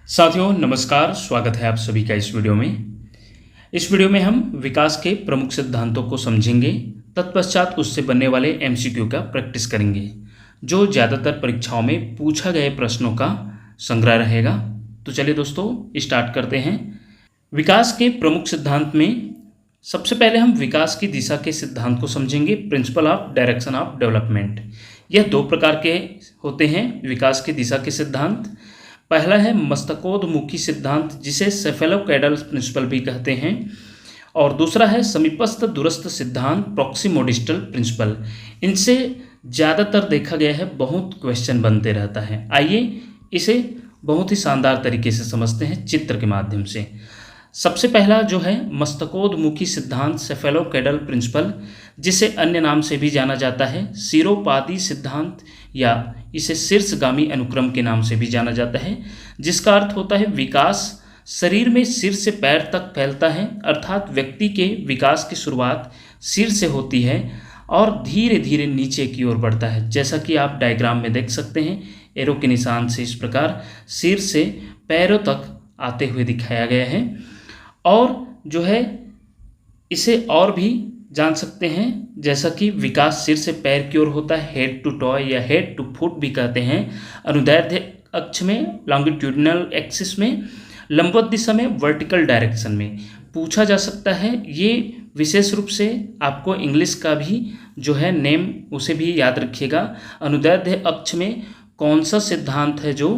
साथियों नमस्कार, स्वागत है आप सभी का इस वीडियो में। इस वीडियो में हम विकास के प्रमुख सिद्धांतों को समझेंगे, तत्पश्चात उससे बनने वाले एमसीक्यू का प्रैक्टिस करेंगे, जो ज़्यादातर परीक्षाओं में पूछा गए प्रश्नों का संग्रह रहेगा। तो चलिए दोस्तों स्टार्ट करते हैं। विकास के प्रमुख सिद्धांत में सबसे पहले हम विकास की दिशा के सिद्धांत को समझेंगे, principle of direction of development. यह दो प्रकार के होते हैं विकास की दिशा के सिद्धांत। पहला है मस्तकोन्मुखी सिद्धांत, जिसे सेफेलोकैडल प्रिंसिपल भी कहते हैं, और दूसरा है समीपस्थ दूरस्थ सिद्धांत, प्रॉक्सिमोडिस्टल प्रिंसिपल। इनसे ज़्यादातर देखा गया है बहुत क्वेश्चन बनते रहता है। आइए इसे बहुत ही शानदार तरीके से समझते हैं चित्र के माध्यम से। सबसे पहला जो है मस्तकोन्मुखी सिद्धांत, सेफेलोकैडल प्रिंसिपल, जिसे अन्य नाम से भी जाना जाता है सिरोपादी सिद्धांत, या इसे शीर्षगामी अनुक्रम के नाम से भी जाना जाता है, जिसका अर्थ होता है विकास शरीर में सिर से पैर तक फैलता है, अर्थात व्यक्ति के विकास की शुरुआत सिर से होती है और धीरे धीरे नीचे की ओर बढ़ता है। जैसा कि आप डायग्राम में देख सकते हैं, एरो के निशान से इस प्रकार सिर से पैरों तक आते हुए दिखाया गया है। और जो है इसे और भी जान सकते हैं, जैसा कि विकास सिर से पैर की ओर होता है, हेड टू टॉय या हेड टू फुट भी कहते हैं। अनुदैर्ध्य अक्ष में, लॉन्गिट्यूडिनल एक्सिस में, लंबवत दिशा में, वर्टिकल डायरेक्शन में पूछा जा सकता है। ये विशेष रूप से आपको इंग्लिश का भी जो है नेम उसे भी याद रखिएगा। अनुदैर्ध्य अक्ष में कौन सा सिद्धांत है जो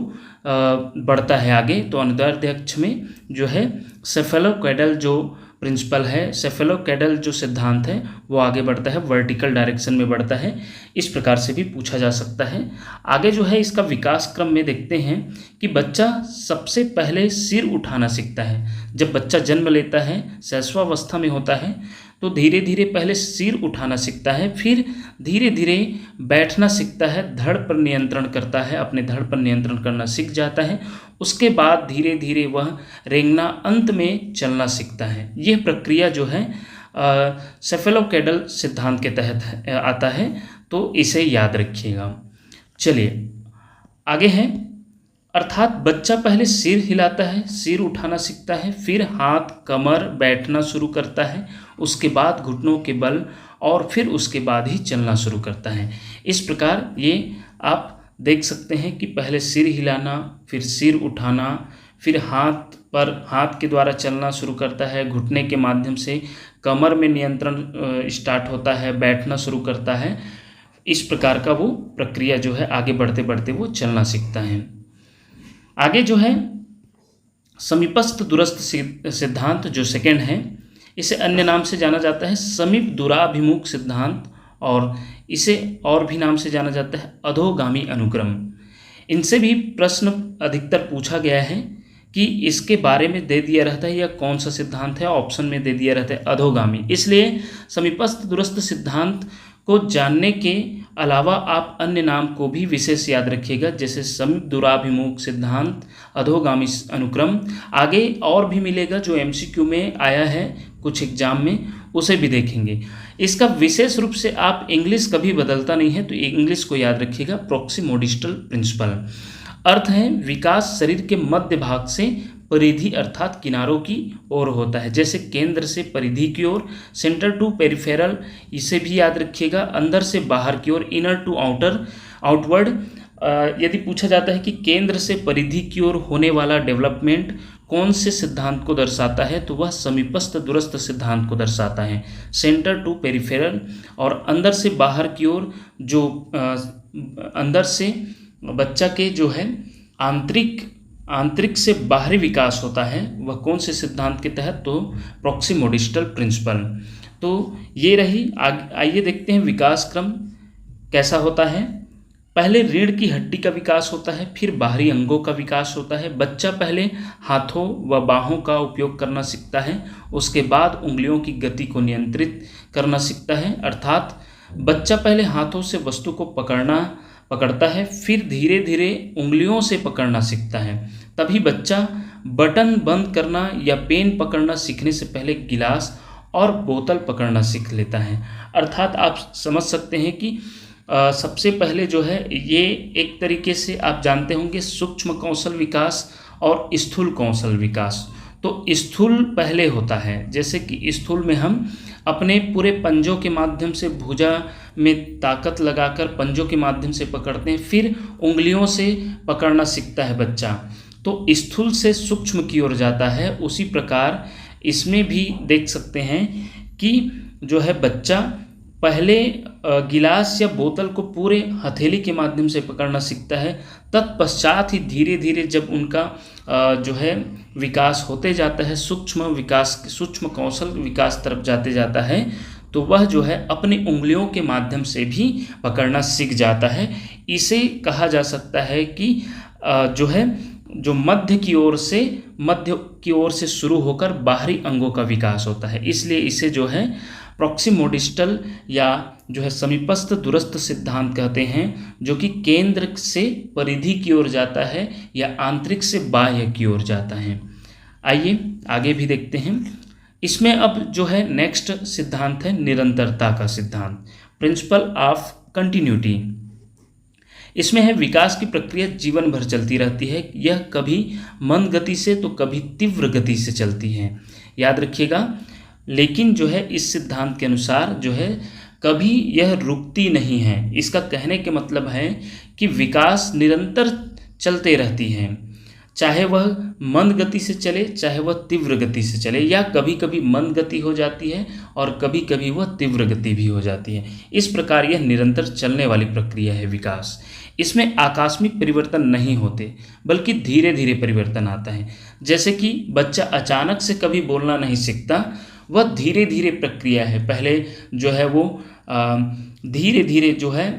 बढ़ता है आगे, तो अनुदैर्ध्य अक्ष में जो है सेफेलोकैडल जो प्रिंसिपल है, सेफेलोकैडल जो सिद्धांत है वो आगे बढ़ता है, वर्टिकल डायरेक्शन में बढ़ता है। इस प्रकार से भी पूछा जा सकता है। आगे जो है इसका विकास क्रम में देखते हैं कि बच्चा सबसे पहले सिर उठाना सीखता है। जब बच्चा जन्म लेता है, शैशवावस्था में होता है, तो धीरे धीरे पहले सिर उठाना सीखता है, फिर धीरे धीरे बैठना सीखता है, धड़ पर नियंत्रण करता है, अपने धड़ पर नियंत्रण करना सीख जाता है। उसके बाद धीरे धीरे वह रेंगना, अंत में चलना सीखता है। यह प्रक्रिया जो है सेफेलोकैडल सिद्धांत के तहत आता है, तो इसे याद रखिएगा। चलिए आगे है, अर्थात बच्चा पहले सिर हिलाता है, सिर उठाना सीखता है, फिर हाथ, कमर, बैठना शुरू करता है, उसके बाद घुटनों के बल, और फिर उसके बाद ही चलना शुरू करता है। इस प्रकार ये आप देख सकते हैं कि पहले सिर हिलाना, फिर सिर उठाना, फिर हाथ के द्वारा चलना शुरू करता है, घुटने के माध्यम से कमर में नियंत्रण स्टार्ट होता है, बैठना शुरू करता है। इस प्रकार का वो प्रक्रिया जो है आगे बढ़ते बढ़ते वो चलना सीखता है। आगे जो है समीपस्थ दूरस्थ सिद्धांत जो सेकंड है, इसे अन्य नाम से जाना जाता है समीप दूराभिमुख सिद्धांत, और इसे और भी नाम से जाना जाता है अधोगामी अनुक्रम। इनसे भी प्रश्न अधिकतर पूछा गया है कि इसके बारे में दे दिया रहता है या कौन सा सिद्धांत है, ऑप्शन में दे दिया रहता है अधोगामी। इसलिए समीपस्थ दूरस्थ सिद्धांत को जानने के अलावा आप अन्य नाम को भी विशेष याद रखिएगा, जैसे समीप दूराभिमुख सिद्धांत, अधोगामी अनुक्रम। आगे और भी मिलेगा जो एमसीक्यू में आया है कुछ एग्जाम में, उसे भी देखेंगे। इसका विशेष रूप से आप इंग्लिश कभी बदलता नहीं है, तो इंग्लिश को याद रखिएगा, प्रॉक्सिमोडिस्टल प्रिंसिपल। अर्थ है विकास शरीर के मध्य भाग से परिधि अर्थात किनारों की ओर होता है, जैसे केंद्र से परिधि की ओर, सेंटर टू पेरिफेरल, इसे भी याद रखिएगा, अंदर से बाहर की ओर, इनर टू आउटवर्ड। यदि पूछा जाता है कि केंद्र से परिधि की ओर होने वाला डेवलपमेंट कौन से सिद्धांत को दर्शाता है, तो वह समीपस्थ दूरस्थ सिद्धांत को दर्शाता है, सेंटर टू पेरिफेरल। और अंदर से बाहर की ओर जो अंदर से बच्चा के जो है आंतरिक से बाहरी विकास होता है, वह कौन से सिद्धांत के तहत, तो प्रॉक्सिमोडिस्टल प्रिंसिपल। तो ये रही। आइए देखते हैं विकास क्रम कैसा होता है। पहले रीढ़ की हड्डी का विकास होता है, फिर बाहरी अंगों का विकास होता है। बच्चा पहले हाथों व बाहों का उपयोग करना सीखता है, उसके बाद उंगलियों की गति को नियंत्रित करना सीखता है, अर्थात बच्चा पहले हाथों से वस्तु को पकड़ता है, फिर धीरे धीरे उंगलियों से पकड़ना सीखता है। तभी बच्चा बटन बंद करना या पेन पकड़ना सीखने से पहले गिलास और बोतल पकड़ना सीख लेता है। अर्थात आप समझ सकते हैं कि सबसे पहले जो है ये एक तरीके से आप जानते होंगे सूक्ष्म कौशल विकास और स्थूल कौशल विकास। तो स्थूल पहले होता है, जैसे कि स्थूल में हम अपने पूरे पंजों के माध्यम से भुजा में ताकत लगाकर पंजों के माध्यम से पकड़ते हैं, फिर उंगलियों से पकड़ना सीखता है बच्चा, तो स्थूल से सूक्ष्म की ओर जाता है। उसी प्रकार इसमें भी देख सकते हैं कि जो है बच्चा पहले गिलास या बोतल को पूरे हथेली के माध्यम से पकड़ना सीखता है, तत्पश्चात ही धीरे धीरे जब उनका जो है विकास होते जाता है, सूक्ष्म कौशल विकास तरफ जाते जाता है, तो वह जो है अपनी उंगलियों के माध्यम से भी पकड़ना सीख जाता है। इसे कहा जा सकता है कि जो है जो मध्य की ओर से शुरू होकर बाहरी अंगों का विकास होता है, इसलिए इसे जो है प्रॉक्सिमोडिस्टल या जो है समीपस्थ दूरस्थ सिद्धांत कहते हैं, जो कि केंद्र से परिधि की ओर जाता है या आंतरिक से बाह्य की ओर जाता है। आइए आगे भी देखते हैं। इसमें अब जो है नेक्स्ट सिद्धांत है निरंतरता का सिद्धांत, प्रिंसिपल ऑफ कंटिन्यूटी। इसमें है विकास की प्रक्रिया जीवन भर चलती रहती है, यह कभी मंद गति से तो कभी तीव्र गति से चलती है, याद रखिएगा। लेकिन जो है इस सिद्धांत के अनुसार जो है कभी यह रुकती नहीं है। इसका कहने के मतलब है कि विकास निरंतर चलते रहती है, चाहे वह मंद गति से चले चाहे वह तीव्र गति से चले, या कभी कभी मंद गति हो जाती है और कभी कभी वह तीव्र गति भी हो जाती है। इस प्रकार यह निरंतर चलने वाली प्रक्रिया है विकास। इसमें आकस्मिक परिवर्तन नहीं होते बल्कि धीरे धीरे परिवर्तन आता है। जैसे कि बच्चा अचानक से कभी बोलना नहीं सीखता, वह धीरे धीरे प्रक्रिया है। पहले जो है वो धीरे धीरे जो है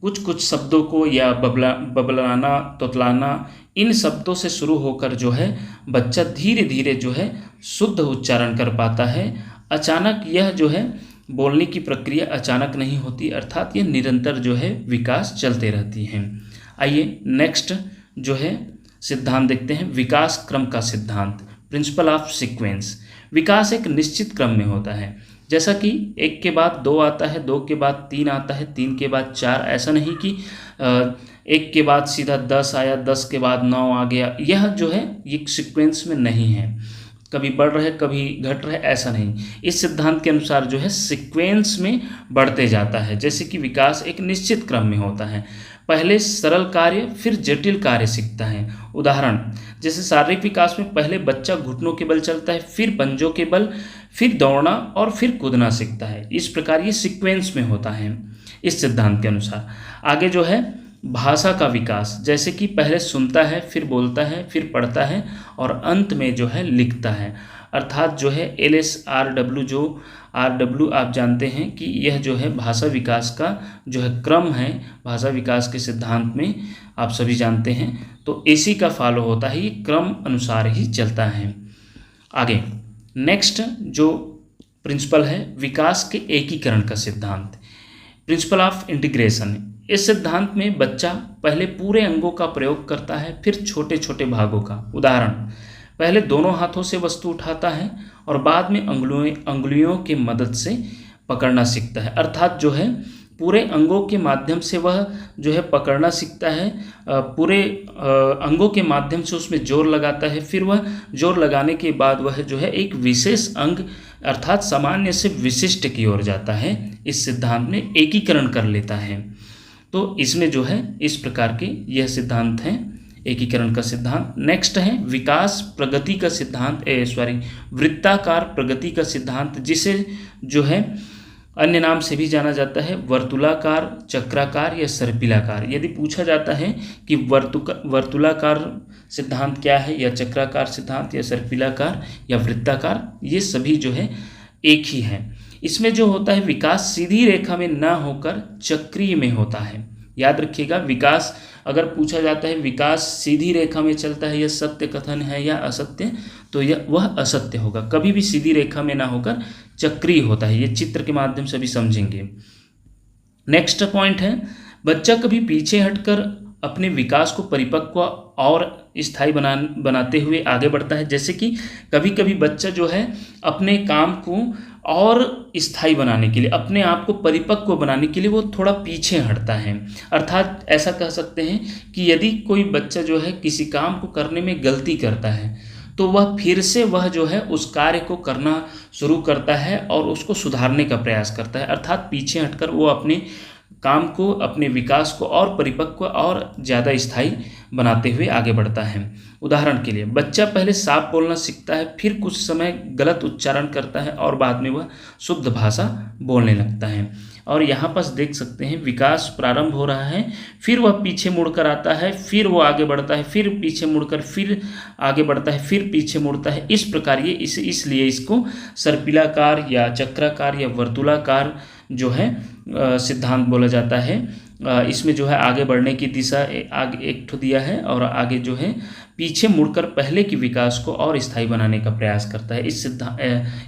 कुछ कुछ शब्दों को या बबलाना तोतलाना इन शब्दों से शुरू होकर जो है बच्चा धीरे धीरे जो है शुद्ध उच्चारण कर पाता है। अचानक यह जो है बोलने की प्रक्रिया अचानक नहीं होती, अर्थात यह निरंतर जो है विकास चलते रहती है। आइए नेक्स्ट जो है सिद्धांत देखते हैं, विकास क्रम का सिद्धांत, प्रिंसिपल ऑफ सीक्वेंस। विकास एक निश्चित क्रम में होता है, जैसा कि 1 के बाद 2 आता है, 2 के बाद 3 आता है, 3 के बाद 4। ऐसा नहीं कि 1 के बाद सीधा 10 आया, 10 के बाद 9 आ गया। यह जो है ये सीक्वेंस में नहीं है, कभी बढ़ रहे कभी घट रहे, ऐसा नहीं। इस सिद्धांत के अनुसार जो है सीक्वेंस में बढ़ते जाता है। जैसे कि विकास एक निश्चित क्रम में होता है, पहले सरल कार्य फिर जटिल कार्य सीखता है। उदाहरण जैसे शारीरिक विकास में पहले बच्चा घुटनों के बल चलता है, फिर पंजों के बल, फिर दौड़ना और फिर कूदना सीखता है। इस प्रकार ये सीक्वेंस में होता है इस सिद्धांत के अनुसार। आगे जो है भाषा का विकास, जैसे कि पहले सुनता है फिर बोलता है फिर पढ़ता है और अंत में जो है लिखता है। अर्थात जो है LSRW, जो RW आप जानते हैं कि यह जो है भाषा विकास का जो है क्रम है, भाषा विकास के सिद्धांत में आप सभी जानते हैं, तो इसी का फॉलो होता है, ये क्रम अनुसार ही चलता है। आगे नेक्स्ट जो प्रिंसिपल है विकास के एकीकरण का सिद्धांत, प्रिंसिपल ऑफ इंटीग्रेशन। इस सिद्धांत में बच्चा पहले पूरे अंगों का प्रयोग करता है फिर छोटे छोटे भागों का। उदाहरण पहले दोनों हाथों से वस्तु उठाता है और बाद में अंगुलियों की मदद से पकड़ना सीखता है। अर्थात जो है पूरे अंगों के माध्यम से वह जो है पकड़ना सीखता है, पूरे अंगों के माध्यम से उसमें जोर लगाता है, फिर वह जोर लगाने के बाद वह जो है एक विशेष अंग अर्थात सामान्य से विशिष्ट की ओर जाता है। इस सिद्धांत में एकीकरण कर लेता है। तो इसमें जो है इस प्रकार के यह सिद्धांत हैं एकीकरण का सिद्धांत। नेक्स्ट है विकास प्रगति का सिद्धांत, वृत्ताकार प्रगति का सिद्धांत, जिसे जो है अन्य नाम से भी जाना जाता है वर्तुलाकार, चक्राकार या सर्पिलाकार। यदि पूछा जाता है कि वर्तुलाकार सिद्धांत क्या है या चक्राकार सिद्धांत या सर्पिलाकार या वृत्ताकार, ये सभी जो है एक ही है। इसमें जो होता है विकास सीधी रेखा में ना होकर चक्रीय में होता है। याद रखिएगा, विकास अगर पूछा जाता है विकास सीधी रेखा में चलता है, यह सत्य कथन है या असत्य, तो यह वह असत्य होगा। कभी भी सीधी रेखा में ना होकर चक्रीय होता है, ये चित्र के माध्यम से भी समझेंगे। नेक्स्ट पॉइंट है बच्चा कभी पीछे हटकर अपने विकास को परिपक्व और स्थायी बनाते हुए आगे बढ़ता है। जैसे कि कभी कभी बच्चा जो है अपने काम को और स्थायी बनाने के लिए, अपने आप को परिपक्व बनाने के लिए वो थोड़ा पीछे हटता है। अर्थात ऐसा कह सकते हैं कि यदि कोई बच्चा जो है किसी काम को करने में गलती करता है तो वह फिर से वह जो है उस कार्य को करना शुरू करता है और उसको सुधारने का प्रयास करता है। अर्थात पीछे हटकर वो अपने काम को, अपने विकास को और परिपक्व और ज़्यादा स्थायी बनाते हुए आगे बढ़ता है। उदाहरण के लिए, बच्चा पहले साफ बोलना सीखता है, फिर कुछ समय गलत उच्चारण करता है और बाद में वह शुद्ध भाषा बोलने लगता है। और यहाँ पर देख सकते हैं विकास प्रारंभ हो रहा है, फिर वह पीछे मुड़कर आता है, फिर वो आगे बढ़ता है, फिर पीछे मुड़कर फिर आगे बढ़ता है, फिर पीछे मुड़ता है। इस प्रकार ये इसलिए इसको सर्पिलाकार या चक्राकार या वर्तुलाकार जो है सिद्धांत बोला जाता है। इसमें जो है आगे बढ़ने की दिशा आगे एक ठो दिया है और आगे जो है पीछे मुड़कर पहले के विकास को और स्थायी बनाने का प्रयास करता है।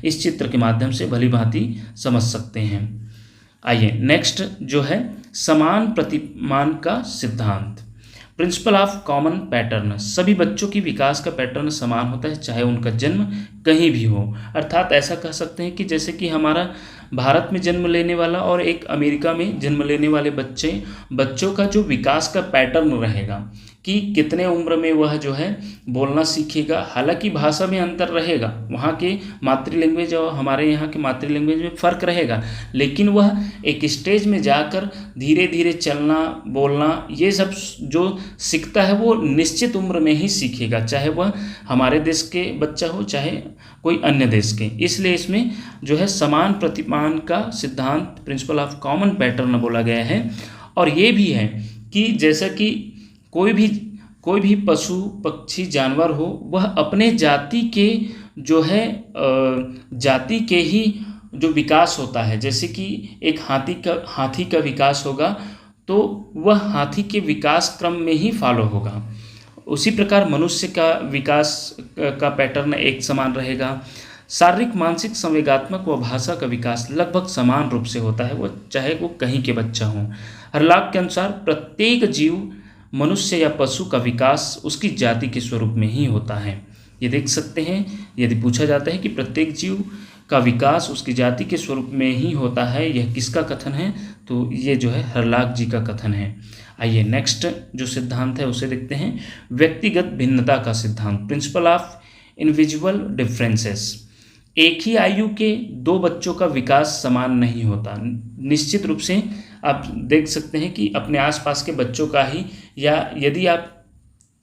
इस चित्र के माध्यम से भली भांति समझ सकते हैं। आइए नेक्स्ट जो है समान प्रतिमान का सिद्धांत, प्रिंसिपल ऑफ कॉमन पैटर्न। सभी बच्चों की विकास का पैटर्न समान होता है, चाहे उनका जन्म कहीं भी हो। अर्थात ऐसा कह सकते हैं कि जैसे कि हमारा भारत में जन्म लेने वाला और एक अमेरिका में जन्म लेने वाले बच्चों का जो विकास का पैटर्न रहेगा कि कितने उम्र में वह जो है बोलना सीखेगा। हालांकि भाषा में अंतर रहेगा, वहाँ के मातृ लैंग्वेज और हमारे यहाँ के मातृ लैंग्वेज में फ़र्क रहेगा, लेकिन वह एक स्टेज में जाकर धीरे धीरे चलना, बोलना, ये सब जो सीखता है वो निश्चित उम्र में ही सीखेगा, चाहे वह हमारे देश के बच्चा हो चाहे कोई अन्य देश के। इसलिए इसमें जो है समान प्रतिमान का सिद्धांत, प्रिंसिपल ऑफ कॉमन पैटर्न बोला गया है। और ये भी है कि जैसा कि कोई भी पशु पक्षी जानवर हो, वह अपने जाति के जो है जाति के ही जो विकास होता है, जैसे कि एक हाथी का विकास होगा तो वह हाथी के विकास क्रम में ही फॉलो होगा। उसी प्रकार मनुष्य का विकास का पैटर्न एक समान रहेगा। शारीरिक, मानसिक, संवेगात्मक व भाषा का विकास लगभग समान रूप से होता है, वो चाहे वो कहीं के बच्चा हो। हर्लॉक के अनुसार प्रत्येक जीव, मनुष्य या पशु का विकास उसकी जाति के स्वरूप में ही होता है। ये देख सकते हैं, यदि पूछा जाता है कि प्रत्येक जीव का विकास उसकी जाति के स्वरूप में ही होता है, यह किसका कथन है, तो ये जो है हर्लॉक जी का कथन है। आइए नेक्स्ट जो सिद्धांत है उसे देखते हैं, व्यक्तिगत भिन्नता का सिद्धांत, प्रिंसिपल ऑफ इंडिविजुअल डिफरेंसेस। एक ही आयु के दो बच्चों का विकास समान नहीं होता। निश्चित रूप से आप देख सकते हैं कि अपने आसपास के बच्चों का ही, या यदि आप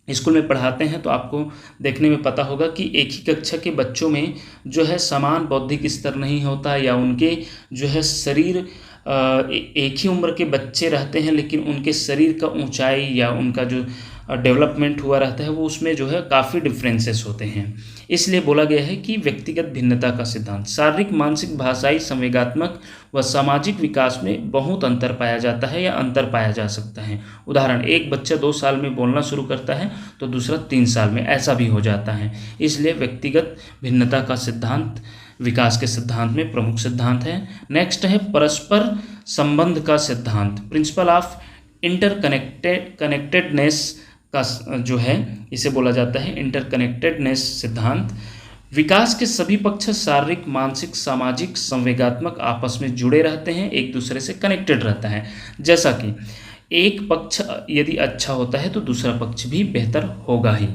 स्कूल में पढ़ाते हैं तो आपको देखने में पता होगा कि एक ही कक्षा के बच्चों में जो है समान बौद्धिक स्तर नहीं होता, या उनके जो है शरीर एक ही उम्र के बच्चे रहते हैं लेकिन उनके शरीर का ऊंचाई या उनका जो डेवलपमेंट हुआ रहता है वो उसमें जो है काफ़ी डिफरेंसेस होते हैं। इसलिए बोला गया है कि व्यक्तिगत भिन्नता का सिद्धांत, शारीरिक, मानसिक, भाषाई, संवेगात्मक व सामाजिक विकास में बहुत अंतर पाया जाता है या अंतर पाया जा सकता है। उदाहरण, एक बच्चा 2 साल में बोलना शुरू करता है तो दूसरा 3 साल में, ऐसा भी हो जाता है। इसलिए व्यक्तिगत भिन्नता का सिद्धांत विकास के सिद्धांत में प्रमुख सिद्धांत है। नेक्स्ट है परस्पर संबंध का सिद्धांत, प्रिंसिपल ऑफ इंटरकनेक्टेडनेस का जो है इसे बोला जाता है इंटरकनेक्टेडनेस सिद्धांत। विकास के सभी पक्ष शारीरिक, मानसिक, सामाजिक, संवेगात्मक आपस में जुड़े रहते हैं, एक दूसरे से कनेक्टेड रहता है। जैसा कि एक पक्ष यदि अच्छा होता है तो दूसरा पक्ष भी बेहतर होगा ही।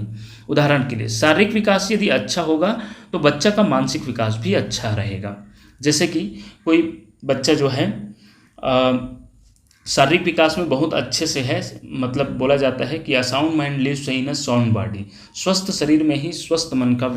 उदाहरण के लिए, शारीरिक विकास यदि अच्छा होगा तो बच्चा का मानसिक विकास भी अच्छा रहेगा। जैसे कि कोई बच्चा जो है शारीरिक विकास में बहुत अच्छे से है, मतलब बोला जाता है कि a sound mind lives in a sound body, स्वस्थ शरीर में ही स्वस्थ मन का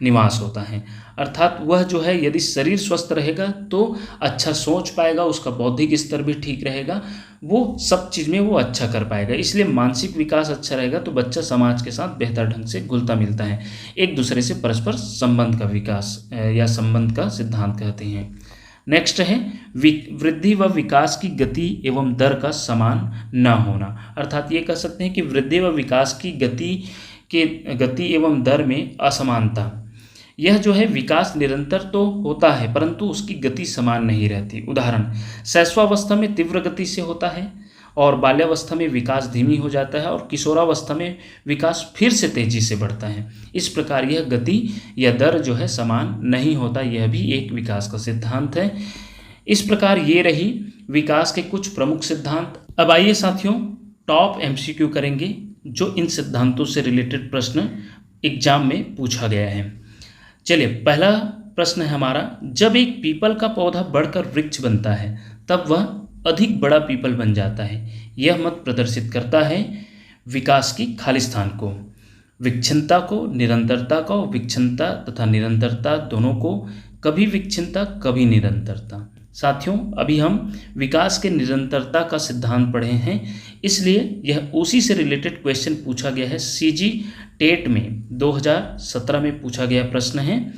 निवास होता है। अर्थात वह जो है यदि शरीर स्वस्थ रहेगा तो अच्छा सोच पाएगा, उसका बौद्धिक स्तर भी ठीक रहेगा, वो सब चीज़ में वो अच्छा कर पाएगा। इसलिए मानसिक विकास अच्छा रहेगा तो बच्चा समाज के साथ बेहतर ढंग से घुलता मिलता है। एक दूसरे से परस्पर संबंध का विकास या संबंध का सिद्धांत कहते हैं। नेक्स्ट है वृद्धि व विकास की गति एवं दर का समान न होना। अर्थात ये कह सकते हैं कि वृद्धि व विकास की गति एवं दर में असमानता, यह जो है विकास निरंतर तो होता है परंतु उसकी गति समान नहीं रहती। उदाहरण, शैशवावस्था में तीव्र गति से होता है और बाल्यावस्था में विकास धीमी हो जाता है और किशोरावस्था में विकास फिर से तेजी से बढ़ता है। इस प्रकार यह गति या दर जो है समान नहीं होता, यह भी एक विकास का सिद्धांत है। इस प्रकार ये रही विकास के कुछ प्रमुख सिद्धांत। अब आइए साथियों टॉप एमसीक्यू करेंगे जो इन सिद्धांतों से रिलेटेड प्रश्न एग्जाम में पूछा गया है। चलिए पहला प्रश्न है हमारा, जब एक पीपल का पौधा बढ़कर वृक्ष बनता है तब वह अधिक बड़ा पीपल बन जाता है। यह मत प्रदर्शित करता है विकास की खालिस्तान को, विच्छिन्नता को, निरंतरता को, विच्छिन्नता तथा निरंतरता दोनों को, कभी विच्छिन्नता कभी निरंतरता। साथियों अभी हम विकास के निरंतरता का सिद्धांत पढ़े हैं, इसलिए यह उसी से रिलेटेड क्वेश्चन पूछा गया है। सीजी टेट में 2017 में पूछा गया प्रश्न है,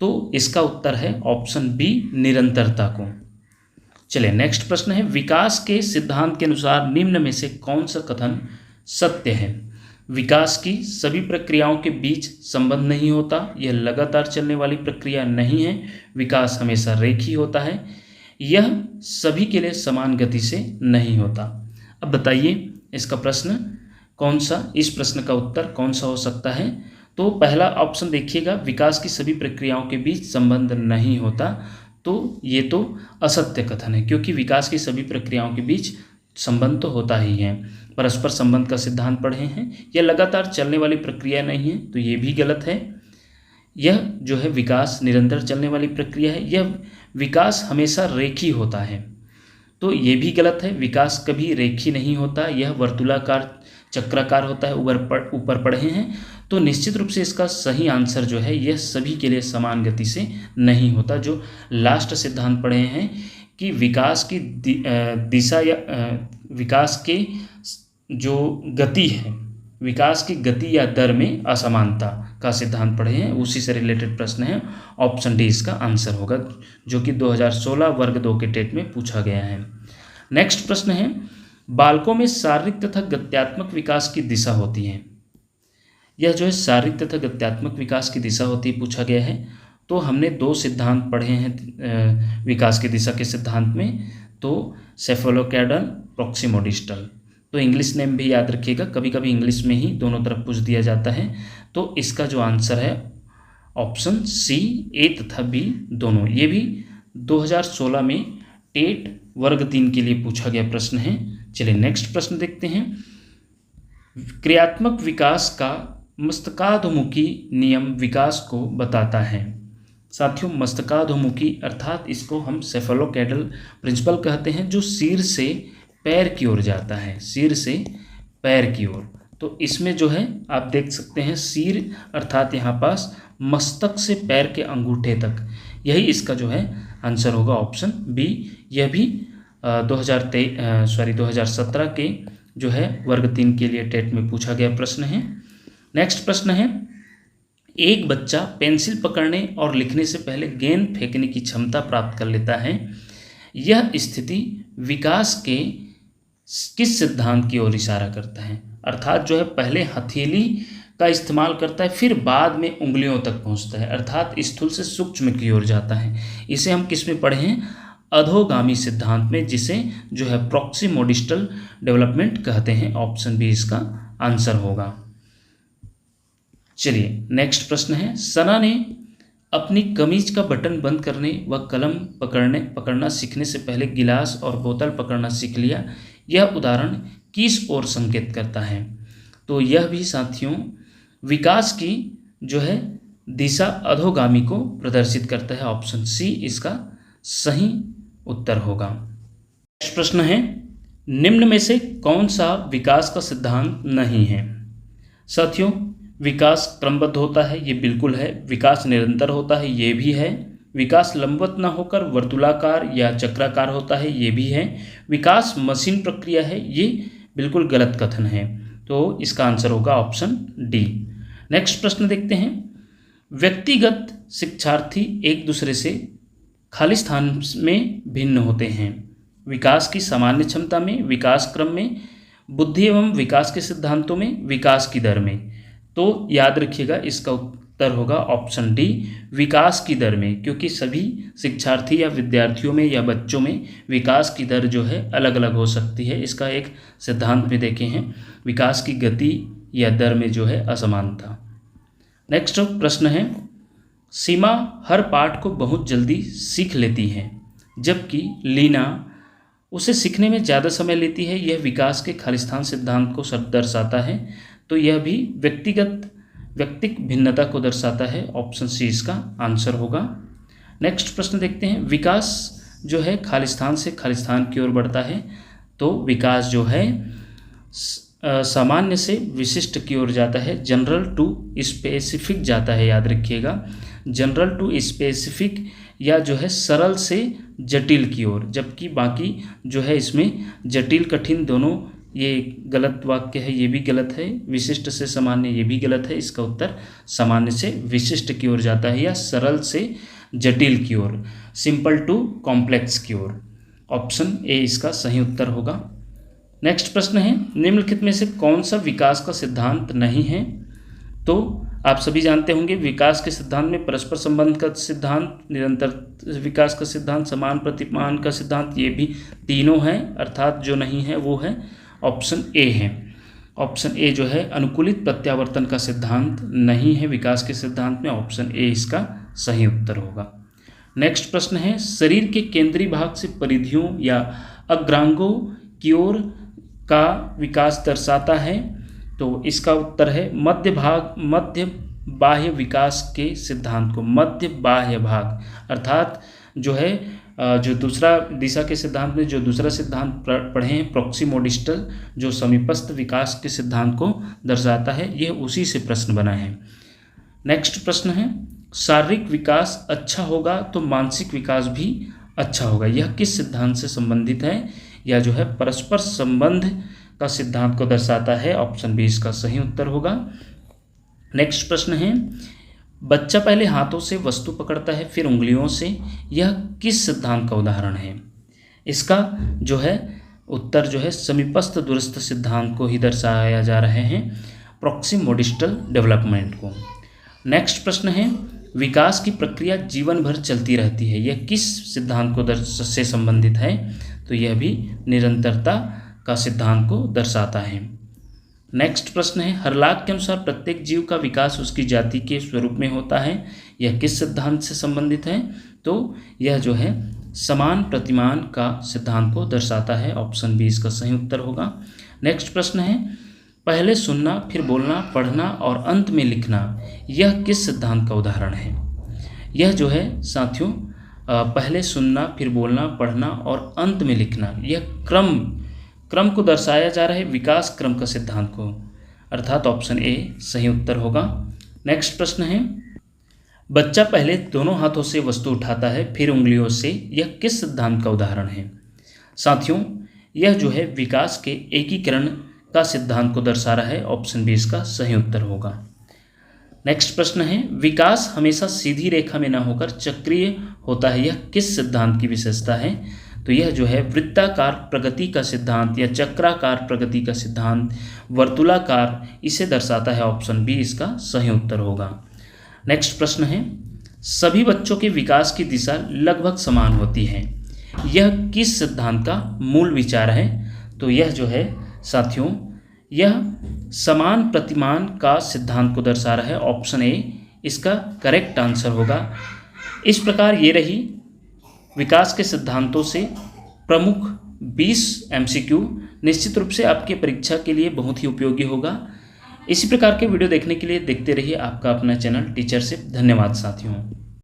तो इसका उत्तर है ऑप्शन बी निरंतरता को। चलिए नेक्स्ट प्रश्न है, विकास के सिद्धांत के अनुसार निम्न में से कौन सा कथन सत्य है? विकास की सभी प्रक्रियाओं के बीच संबंध नहीं होता, यह लगातार चलने वाली प्रक्रिया नहीं है, विकास हमेशा रेखीय होता है, यह सभी के लिए समान गति से नहीं होता। अब बताइए इसका प्रश्न कौन सा, इस प्रश्न का उत्तर कौन सा हो सकता है? तो पहला ऑप्शन देखिएगा, विकास की सभी प्रक्रियाओं के बीच संबंध नहीं होता, तो ये तो असत्य कथन है, क्योंकि विकास की सभी प्रक्रियाओं के बीच संबंध तो होता ही है। परस्पर संबंध का सिद्धांत पढ़े हैं, यह लगातार चलने वाली प्रक्रिया नहीं है, तो ये भी गलत है। यह जो है विकास निरंतर चलने वाली प्रक्रिया है, यह विकास हमेशा रेखीय होता है, तो ये भी गलत है। विकास कभी रेखीय नहीं होता, यह वर्तुलाकार चक्राकार होता है, ऊपर पढ़े हैं। तो निश्चित रूप से इसका सही आंसर जो है यह सभी के लिए समान गति से नहीं होता। जो लास्ट सिद्धांत पढ़े हैं कि विकास की दिशा या विकास के जो गति है, विकास की गति या दर में असमानता का सिद्धांत पढ़े हैं, उसी से रिलेटेड प्रश्न है। ऑप्शन डी इसका आंसर होगा, जो कि 2016 वर्ग 2 के टेट में पूछा गया है। नेक्स्ट प्रश्न है, बालकों में शारीरिक तथा गत्यात्मक विकास की दिशा होती है। यह जो है शारीरिक तथा गत्यात्मक विकास की दिशा होती है पूछा गया है। तो हमने 2 सिद्धांत पढ़े हैं विकास की दिशा के सिद्धांत में, तो सेफेलोकैडल, प्रॉक्सिमोडिस्टल। तो इंग्लिश नेम भी याद रखिएगा, कभी कभी इंग्लिश में ही दोनों तरफ पूछ दिया जाता है। तो इसका जो आंसर है ऑप्शन सी, ए तथा बी दोनों। ये भी 2016 में टेट वर्ग 3 के लिए पूछा गया प्रश्न है। चलिए नेक्स्ट प्रश्न देखते हैं, क्रियात्मक विकास का मस्तकाधोमुखी नियम विकास को बताता है। साथियों मस्तकाधोमुखी अर्थात इसको हम सेफेलोकैडल प्रिंसिपल कहते हैं, जो सिर से पैर की ओर जाता है, सिर से पैर की ओर। तो इसमें जो है आप देख सकते हैं सिर अर्थात यहाँ पास मस्तक से पैर के अंगूठे तक, यही इसका जो है आंसर होगा ऑप्शन बी। यह भी 2017 के जो है वर्ग 3 के लिए टेट में पूछा गया प्रश्न है। नेक्स्ट प्रश्न है, एक बच्चा पेंसिल पकड़ने और लिखने से पहले गेंद फेंकने की क्षमता प्राप्त कर लेता है। यह स्थिति विकास के किस सिद्धांत की ओर इशारा करता है? अर्थात जो है पहले हथेली का इस्तेमाल करता है, फिर बाद में उंगलियों तक पहुंचता है, अर्थात स्थूल से सूक्ष्म की ओर जाता है। इसे हम किस में पढ़े हैं? अधोगामी सिद्धांत में, जिसे जो है प्रॉक्सिमोडिस्टल डेवलपमेंट कहते हैं। ऑप्शन बी इसका आंसर होगा। चलिए नेक्स्ट प्रश्न है, सना ने अपनी कमीज का बटन बंद करने व कलम पकड़ना सीखने से पहले गिलास और बोतल पकड़ना सीख लिया। यह उदाहरण किस ओर संकेत करता है? तो यह भी साथियों विकास की जो है दिशा अधोगामी को प्रदर्शित करता है। ऑप्शन सी इसका सही उत्तर होगा। नेक्स्ट प्रश्न है, निम्न में से कौन सा विकास का सिद्धांत नहीं है? साथियों विकास क्रमबद्ध होता है, ये बिल्कुल है। विकास निरंतर होता है, ये भी है। विकास लंबवत न होकर वर्तुलाकार या चक्राकार होता है, ये भी है। विकास मशीन प्रक्रिया है, ये बिल्कुल गलत कथन है। तो इसका आंसर होगा ऑप्शन डी। नेक्स्ट प्रश्न देखते हैं, व्यक्तिगत शिक्षार्थी एक दूसरे से खालिस्तान में भिन्न होते हैं। विकास की सामान्य क्षमता में, विकास क्रम में, बुद्धि एवं विकास के सिद्धांतों में, विकास की दर में। तो याद रखिएगा इसका उत्तर होगा ऑप्शन डी, विकास की दर में, क्योंकि सभी शिक्षार्थी या विद्यार्थियों में या बच्चों में विकास की दर जो है अलग अलग हो सकती है। इसका एक सिद्धांत में देखे हैं, विकास की गति या दर में जो है असमानता। नेक्स्ट प्रश्न है, सीमा हर पाठ को बहुत जल्दी सीख लेती है जबकि लीना उसे सीखने में ज़्यादा समय लेती है, यह विकास के खालिस्तान सिद्धांत को दर्शाता है। तो यह भी व्यक्तिक भिन्नता को दर्शाता है, ऑप्शन सी इसका आंसर होगा। नेक्स्ट प्रश्न देखते हैं, विकास जो है खालिस्तान से खालिस्तान की ओर बढ़ता है, तो विकास जो है सामान्य से विशिष्ट की ओर जाता है, जनरल टू स्पेसिफिक जाता है, याद रखिएगा, जनरल टू स्पेसिफिक या जो है सरल से जटिल की ओर, जबकि बाकी जो है इसमें जटिल कठिन दोनों, ये गलत वाक्य है, ये भी गलत है, विशिष्ट से सामान्य ये भी गलत है, इसका उत्तर सामान्य से विशिष्ट की ओर जाता है या सरल से जटिल की ओर, सिंपल टू कॉम्प्लेक्स की ओर, ऑप्शन ए इसका सही उत्तर होगा। नेक्स्ट प्रश्न है, निम्नलिखित में से कौन सा विकास का सिद्धांत नहीं है? तो आप सभी जानते होंगे विकास के सिद्धांत में परस्पर संबंध का सिद्धांत, निरंतर विकास का सिद्धांत, समान प्रतिमान का सिद्धांत, ये भी तीनों हैं, अर्थात जो नहीं है वो है ऑप्शन ए है। ऑप्शन ए जो है अनुकूलित प्रत्यावर्तन का सिद्धांत नहीं है विकास के सिद्धांत में, ऑप्शन ए इसका सही उत्तर होगा। नेक्स्ट प्रश्न है, शरीर के केंद्रीय भाग से परिधियों या अग्रांगों की ओर का विकास दर्शाता है, तो इसका उत्तर है मध्य बाह्य विकास के सिद्धांत को, मध्य बाह्य भाग, अर्थात जो है जो दूसरा दिशा के सिद्धांत में जो दूसरा सिद्धांत पढ़े हैं प्रोक्सिमोडिस्टल, जो समीपस्थ विकास के सिद्धांत को दर्शाता है, यह उसी से प्रश्न बना है। नेक्स्ट प्रश्न है, शारीरिक विकास अच्छा होगा तो मानसिक विकास भी अच्छा होगा, यह किस सिद्धांत से संबंधित है? यह जो है परस्पर संबंध का सिद्धांत को दर्शाता है, ऑप्शन बी इसका सही उत्तर होगा। नेक्स्ट प्रश्न है, बच्चा पहले हाथों से वस्तु पकड़ता है फिर उंगलियों से, यह किस सिद्धांत का उदाहरण है? इसका जो है उत्तर जो है समीपस्थ दूरस्थ सिद्धांत को ही दर्शाया जा रहे हैं, प्रोक्सिमोडिस्टल डेवलपमेंट को। नेक्स्ट प्रश्न है, विकास की प्रक्रिया जीवन भर चलती रहती है, यह किस सिद्धांत को से संबंधित है? तो यह भी निरंतरता का सिद्धांत को दर्शाता है। नेक्स्ट प्रश्न है, हरलाक के अनुसार प्रत्येक जीव का विकास उसकी जाति के स्वरूप में होता है, यह किस सिद्धांत से संबंधित है? तो यह जो है समान प्रतिमान का सिद्धांत को दर्शाता है, ऑप्शन बी इसका सही उत्तर होगा। नेक्स्ट प्रश्न है, पहले सुनना फिर बोलना पढ़ना और अंत में लिखना, यह किस सिद्धांत का उदाहरण है? यह जो है साथियों पहले सुनना फिर बोलना पढ़ना और अंत में लिखना, यह क्रम को दर्शाया जा रहा है विकास क्रम का सिद्धांत को, अर्थात ऑप्शन ए सही उत्तर होगा। नेक्स्ट प्रश्न है, बच्चा पहले दोनों हाथों से वस्तु उठाता है फिर उंगलियों से, यह किस सिद्धांत का उदाहरण है? साथियों यह जो है विकास के एकीकरण का सिद्धांत को दर्शा रहा है, ऑप्शन बी इसका सही उत्तर होगा। नेक्स्ट प्रश्न है, विकास हमेशा सीधी रेखा में न होकर चक्रीय होता है, यह किस सिद्धांत की विशेषता है? तो यह जो है वृत्ताकार प्रगति का सिद्धांत या चक्राकार प्रगति का सिद्धांत, वर्तुलाकार, इसे दर्शाता है, ऑप्शन बी इसका सही उत्तर होगा। नेक्स्ट प्रश्न है, सभी बच्चों के विकास की दिशा लगभग समान होती है, यह किस सिद्धांत का मूल विचार है? तो यह जो है साथियों यह समान प्रतिमान का सिद्धांत को दर्शा रहा है, ऑप्शन ए इसका करेक्ट आंसर होगा। इस प्रकार ये रही विकास के सिद्धांतों से प्रमुख 20 MCQ, निश्चित रूप से आपके परीक्षा के लिए बहुत ही उपयोगी होगा। इसी प्रकार के वीडियो देखने के लिए देखते रहिए आपका अपना चैनल टीचरशिप। धन्यवाद साथियों।